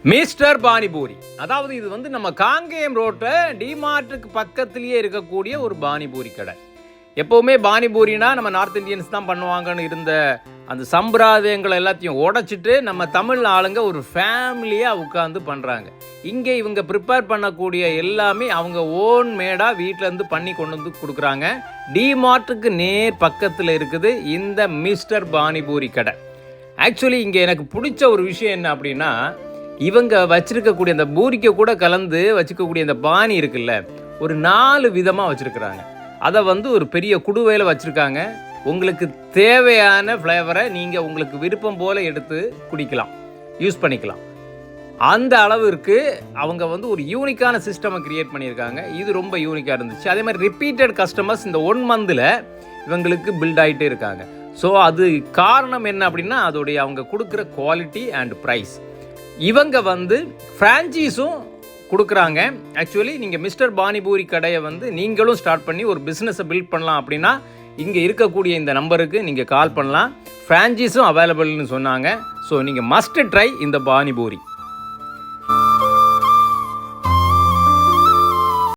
Mister panipuri, அதாவது இது வந்து நம்ம காங்கேயம் ரோட்டில் டிமார்ட்டுக்கு பக்கத்துலேயே இருக்கக்கூடிய ஒரு பானிபூரி கடை. எப்போவுமே பானிபூரினா நம்ம நார்த் இந்தியன்ஸ் தான் பண்ணுவாங்கன்னு இருந்த அந்த சம்பிரதாயங்களை எல்லாத்தையும் உடைச்சிட்டு நம்ம தமிழ் ஆளுங்க ஒரு ஃபேமிலியாக உட்காந்து பண்ணுறாங்க. இங்கே இவங்க ப்ரிப்பேர் பண்ணக்கூடிய எல்லாமே அவங்க ஓன் மேடாக வீட்டிலேருந்து பண்ணி கொண்டு வந்து கொடுக்குறாங்க. டிமார்ட்டுக்கு நேர் பக்கத்தில் இருக்குது இந்த மிஸ்டர் பானிபூரி கடை. ஆக்சுவலி இங்கே எனக்கு பிடிச்ச ஒரு விஷயம் என்ன அப்படின்னா, இவங்க வச்சிருக்கக்கூடிய அந்த பூரிக்கை கூட கலந்து வச்சுக்கக்கூடிய அந்த பானி இருக்குல்ல, ஒரு 4 விதமாக வச்சுருக்குறாங்க. அதை வந்து ஒரு பெரிய குடுவையில் வச்சுருக்காங்க. உங்களுக்கு தேவையான ஃப்ளேவரை நீங்கள் உங்களுக்கு விருப்பம் போல் எடுத்து குடிக்கலாம், யூஸ் பண்ணிக்கலாம். அந்த அளவிற்கு அவங்க வந்து ஒரு யூனிக்கான சிஸ்டமை க்ரியேட் பண்ணியிருக்காங்க. இது ரொம்ப யூனிக்காக இருந்துச்சு. அதே மாதிரி ரிப்பீட்டட் கஸ்டமர்ஸ் இந்த 1 மந்தில் இவங்களுக்கு பில்ட் ஆகிட்டே இருக்காங்க. ஸோ அது காரணம் என்ன அப்படின்னா, அதோடைய அவங்க கொடுக்குற குவாலிட்டி அண்ட் ப்ரைஸ். இவங்க வந்து ஃப்ரான்ச்சைஸும் கொடுக்குறாங்க. ஆக்சுவலி நீங்கள் மிஸ்டர் பானிபூரி கடையை வந்து நீங்களும் ஸ்டார்ட் பண்ணி ஒரு பிஸ்னஸை பில்ட் பண்ணலாம் அப்படின்னா இங்கே இருக்கக்கூடிய இந்த நம்பருக்கு நீங்கள் கால் பண்ணலாம். ஃப்ரான்ச்சைஸும் அவைலபிள்னு சொன்னாங்க. ஸோ நீங்கள் மஸ்ட் ட்ரை இந்த பானிபூரி.